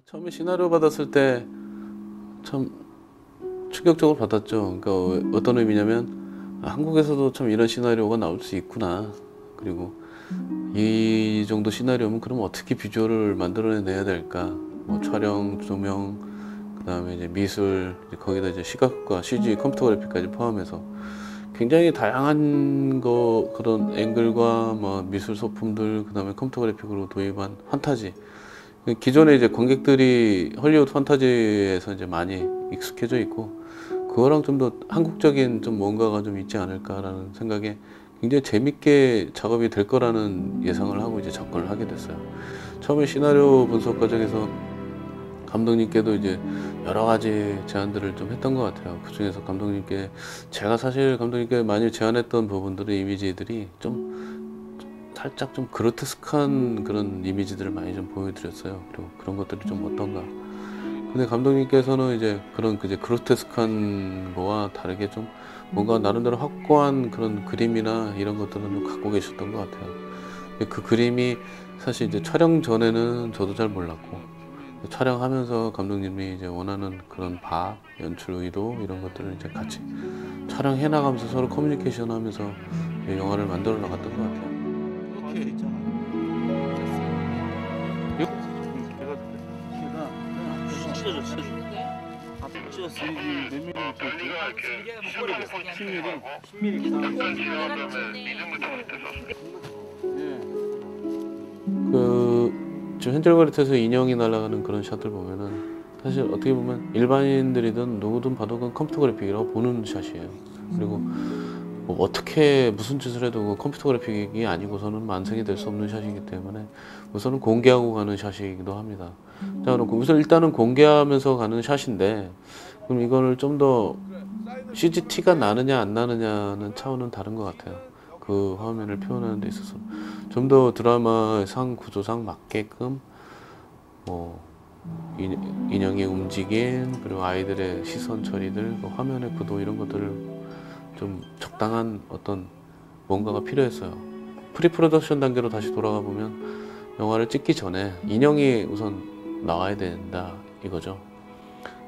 처음에 시나리오 받았을 때 참 충격적으로 받았죠. 그러니까 어떤 의미냐면 한국에서도 참 이런 시나리오가 나올 수 있구나. 그리고 이 정도 시나리오면 그럼 어떻게 비주얼을 만들어내야 될까? 뭐 촬영, 조명, 그다음에 이제 미술, 이제 거기다 이제 시각과 CG, 컴퓨터 그래픽까지 포함해서 굉장히 다양한 그런 앵글과 뭐 미술 소품들, 그다음에 컴퓨터 그래픽으로 도입한 판타지. 기존에 이제 관객들이 헐리우드 판타지에서 이제 많이 익숙해져 있고 그거랑 좀 더 한국적인 좀 뭔가가 좀 있지 않을까라는 생각에 굉장히 재밌게 작업이 될 거라는 예상을 하고 이제 접근을 하게 됐어요. 처음에 시나리오 분석 과정에서 감독님께도 이제 여러 가지 제안들을 좀 했던 것 같아요. 그 중에서 감독님께 제가 사실 감독님께 많이 제안했던 부분들의 이미지들이 좀 살짝 좀 그로테스크한 그런 이미지들을 많이 좀 보여드렸어요. 그리고 그런 것들이 좀 어떤가. 근데 감독님께서는 이제 그런 이제 그로테스크한 거와 다르게 좀 뭔가 나름대로 확고한 그런 그림이나 이런 것들은 좀 갖고 계셨던 것 같아요. 그 그림이 사실 이제 촬영 전에는 저도 잘 몰랐고 촬영하면서 감독님이 이제 원하는 그런 연출 의도 이런 것들을 이제 같이 촬영해 나가면서 서로 커뮤니케이션 하면서 영화를 만들어 나갔던 것 같아요. 이렇게 있잖아. 찢어져. 앞에 찢었어. 몇 밀리미터 있지? 10mm. 지금 현절거리에서 인형이 날아가는 그런 샷들 보면은 사실 어떻게 보면 일반인들이든 누구든 봐도 그건 컴퓨터 그래픽이라고 보는 샷이에요. 그리고 뭐 어떻게 무슨 짓을 해도 그 컴퓨터 그래픽이 아니고서는 완성이 될 수 없는 샷이기 때문에 우선은 공개하고 가는 샷이기도 합니다. 자, 그럼 우선 일단은 공개하면서 가는 샷인데 그럼 이거를 좀 더 CGT가 나느냐 안 나느냐는 차원은 다른 것 같아요. 그 화면을 표현하는 데 있어서 좀 더 드라마의 상 구조상 맞게끔 뭐 인형의 움직임 그리고 아이들의 시선 처리들 그 화면의 구도 이런 것들을 좀 적당한 어떤 뭔가가 필요했어요. 프리프로덕션 단계로 다시 돌아가 보면 영화를 찍기 전에 인형이 우선 나와야 된다 이거죠.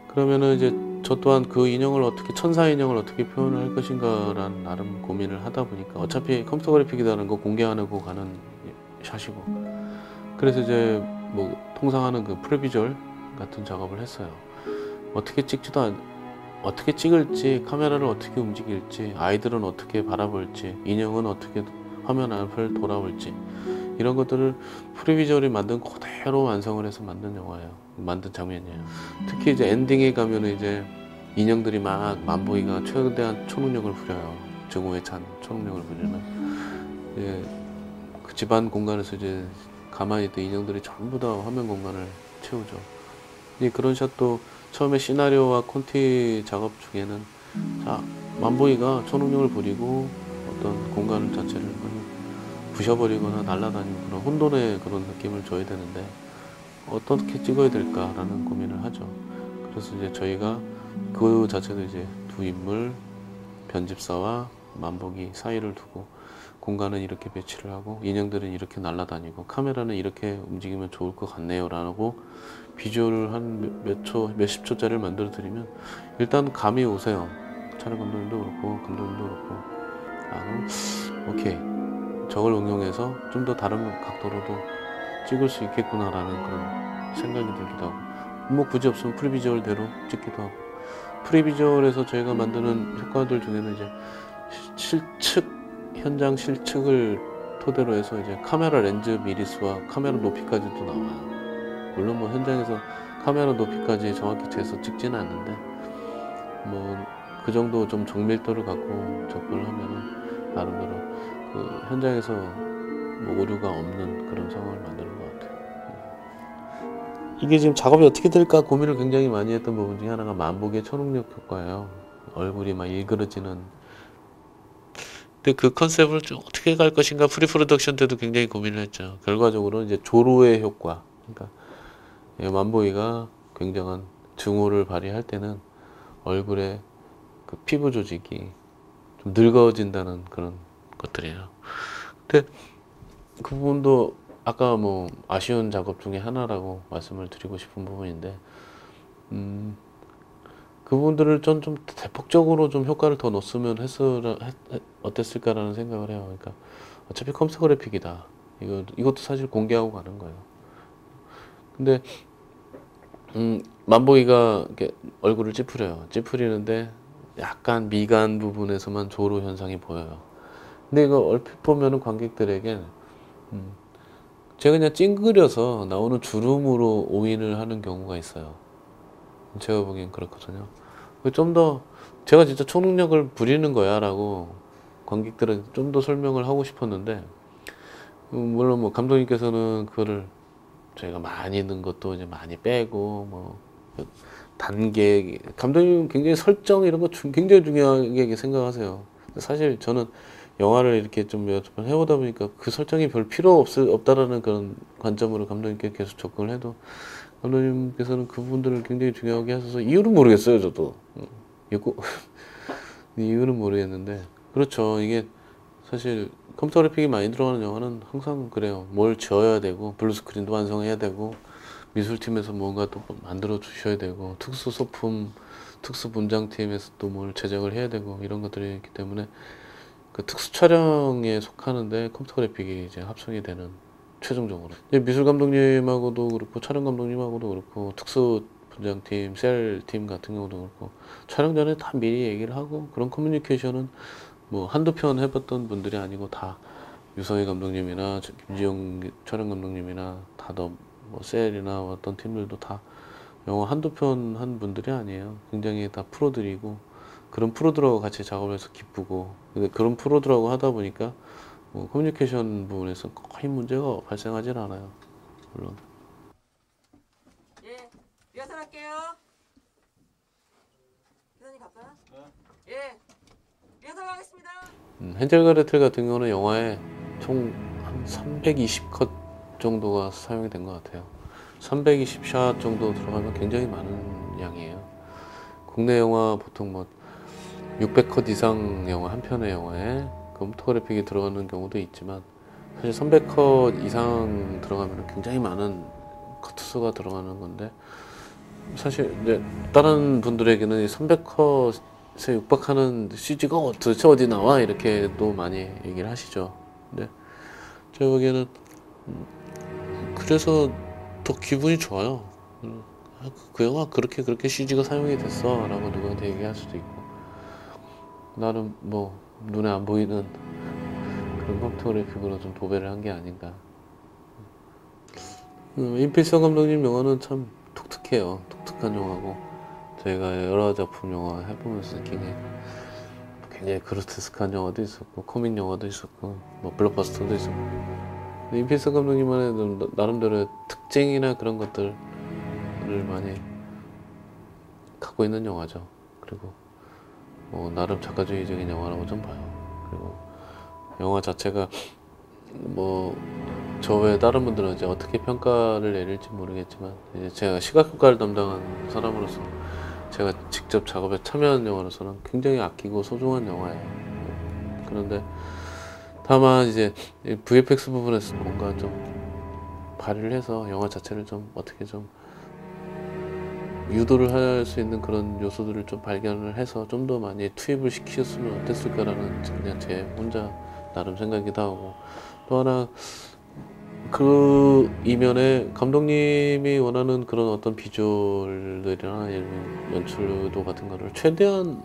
그러면은 이제 저 또한 그 인형을 어떻게 천사 인형을 어떻게 표현을 할 것인가라는 나름 고민을 하다 보니까 어차피 컴퓨터 그래픽이라는 거 공개하고 가는 샷이고 그래서 이제 뭐 통상하는 그 프레비절 같은 작업을 했어요. 어떻게 찍을지 카메라를 어떻게 움직일지 아이들은 어떻게 바라볼지 인형은 어떻게 화면 앞을 돌아올지 이런 것들을 프리비저리 만든 그대로 완성을 해서 만든 영화예요. 만든 장면이에요. 특히 이제 엔딩에 가면은 이제 인형들이 막 만보이가 최대한 초능력을 부려요. 증오에 찬 초능력을 부리면 이제 그 집안 공간에서 이제 가만히 있던 인형들이 전부 다 화면 공간을 채우죠. 그런 샷도 처음에 시나리오와 콘티 작업 중에는 자 만보이가 초능력을 부리고 어떤 공간 자체를 부셔버리거나 날아다니는 그런 혼돈의 그런 느낌을 줘야 되는데 어떻게 찍어야 될까라는 고민을 하죠. 그래서 이제 저희가 그 자체도 이제 두 인물 편집사와 만보기 사이를 두고 공간은 이렇게 배치를 하고 인형들은 이렇게 날아다니고 카메라는 이렇게 움직이면 좋을 것 같네요 라고 비주얼을 한 몇십 초짜리를 만들어 드리면 일단 감이 오세요. 촬영 감독님도 그렇고 감독님도 그렇고 그럼 오케이 저걸 응용해서 좀 더 다른 각도로도 찍을 수 있겠구나라는 그런 생각이 들기도 하고 뭐 굳이 없으면 프리비주얼대로 찍기도 하고 프리비주얼에서 저희가 만드는 효과들 중에는 이제 현장 실측을 토대로 해서 이제 카메라 렌즈 미리수와 카메라 높이까지도 나와요. 물론 뭐 현장에서 카메라 높이까지 정확히 재서 찍지는 않는데 뭐 그 정도 좀 정밀도를 갖고 접근을 하면은 나름대로 그 현장에서 뭐 오류가 없는 그런 상황을 만드는 것 같아요. 이게 지금 작업이 어떻게 될까 고민을 굉장히 많이 했던 부분 중에 하나가 만보기의 초능력 효과예요. 얼굴이 막 일그러지는. 근데 그 컨셉을 좀 어떻게 갈 것인가 프리프로덕션 때도 굉장히 고민을 했죠. 결과적으로 이제 조로의 효과. 그러니까 만보이가 굉장한 증오를 발휘할 때는 얼굴에 그 피부 조직이 좀 늙어진다는 그런 것들이에요. 근데 그 부분도 아까 뭐 아쉬운 작업 중에 하나라고 말씀을 드리고 싶은 부분인데, 그 부분들을 좀 대폭적으로 좀 효과를 더 넣었으면 어땠을까라는 생각을 해요. 그러니까 어차피 컴퓨터 그래픽이다. 이것도 사실 공개하고 가는 거예요. 근데 만보기가 이렇게 얼굴을 찌푸려요. 찌푸리는데 약간 미간 부분에서만 조로 현상이 보여요. 근데 이거 얼핏 보면은 관객들에게 제가 그냥 찡그려서 나오는 주름으로 오인을 하는 경우가 있어요. 제가 보기엔 그렇거든요. 좀 더 제가 진짜 초능력을 부리는 거야 라고 관객들은 좀 더 설명을 하고 싶었는데, 물론 뭐 감독님께서는 그거를 저희가 많이 넣은 것도 이제 많이 빼고, 뭐 단계, 감독님 굉장히 설정 이런 거 굉장히 중요하게 생각하세요. 사실 저는 영화를 이렇게 좀 몇 번 해오다 보니까 그 설정이 별 필요 없다라는 그런 관점으로 감독님께 계속 접근을 해도, 감독님께서는 그 부분들을 굉장히 중요하게 하셔서 이유는 모르겠어요, 저도. 이유는 모르겠는데, 그렇죠. 이게 사실 컴퓨터 그래픽이 많이 들어가는 영화는 항상 그래요. 뭘 지어야 되고, 블루스크린도 완성해야 되고, 미술팀에서 뭔가 또 만들어 주셔야 되고, 특수 소품, 특수 분장팀에서 또 뭘 제작을 해야 되고, 이런 것들이 있기 때문에 그 특수 촬영에 속하는데 컴퓨터 그래픽이 이제 합성이 되는, 최종적으로. 미술 감독님하고도 그렇고, 촬영 감독님하고도 그렇고, 특수 분장팀, 셀팀 같은 경우도 그렇고, 촬영 전에 다 미리 얘기를 하고, 그런 커뮤니케이션은 뭐 한두 편 해봤던 분들이 아니고 다 유성희 감독님이나 김지영 촬영 감독님이나 다뭐 셀이나 어떤 팀들도 다 영화 한두 편 한 분들이 아니에요. 굉장히 다 프로들이고, 그런 프로들하고 같이 작업을 해서 기쁘고, 근데 그런 프로들하고 하다 보니까 뭐 커뮤니케이션 부분에서 거의 문제가 발생하진 않아요. 물론. 예, 리허설 할게요. 기사님 갈까요? 네. 예, 리허설 하겠습니다. 헨젤 가레틀 같은 경우는 영화에 총 한 320컷 정도가 사용이 된 것 같아요. 320샷 정도 들어가면 굉장히 많은 양이에요. 국내 영화 보통 뭐 600컷 이상 영화, 한 편의 영화에 컴퓨터 그래픽이 들어가는 경우도 있지만, 사실 300컷 이상 들어가면 굉장히 많은 커트수가 들어가는 건데, 사실 이제 다른 분들에게는 300컷에 육박하는 CG가 도대체 어디 나와? 이렇게도 많이 얘기를 하시죠. 근데 제가 보기에는 그래서 더 기분이 좋아요. 그 영화 그렇게 CG가 사용이 됐어 라고 누구한테 얘기할 수도 있고, 나는 뭐 눈에 안 보이는 그런 컴퓨터 그래픽으로 좀 도배를 한 게 아닌가. 임필성 감독님 영화는 참 독특해요. 독특한 영화고, 저희가 여러 작품 영화 해보면서 느낀 게, 굉장히 그로테스크한 영화도 있었고, 코믹 영화도 있었고, 뭐 블록버스터도 있었고. 임필성 감독님만의 나름대로의 특징이나 그런 것들을 많이 갖고 있는 영화죠. 그리고 뭐 나름 작가주의적인 영화라고 좀 봐요. 그리고 영화 자체가 뭐 저 외에 다른 분들은 이제 어떻게 평가를 내릴지 모르겠지만, 이제 제가 시각효과를 담당한 사람으로서, 제가 직접 작업에 참여한 영화로서는 굉장히 아끼고 소중한 영화예요. 그런데 다만 이제 VFX 부분에서 뭔가 좀 발휘를 해서 영화 자체를 좀 어떻게 좀 유도를 할 수 있는 그런 요소들을 좀 발견을 해서 좀 더 많이 투입을 시켰으면 어땠을까라는, 그냥 제 혼자 나름 생각이기도 하고, 또 하나 그 이면에 감독님이 원하는 그런 어떤 비주얼들이나 아니면 연출도 같은 거를 최대한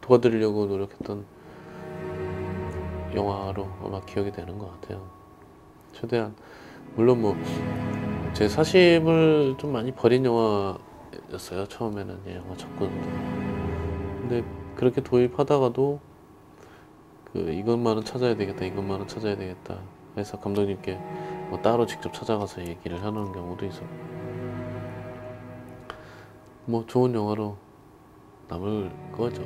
도와드리려고 노력했던 영화로 아마 기억이 되는 것 같아요. 최대한, 물론 뭐 제 사심을 좀 많이 버린 영화였어요. 처음에는 영화 접근도. 근데 그렇게 도입하다가도 이것만은 찾아야 되겠다, 이것만은 찾아야 되겠다 해서 감독님께 뭐 따로 직접 찾아가서 얘기를 하는 경우도 있었고, 뭐 좋은 영화로 남을 거죠.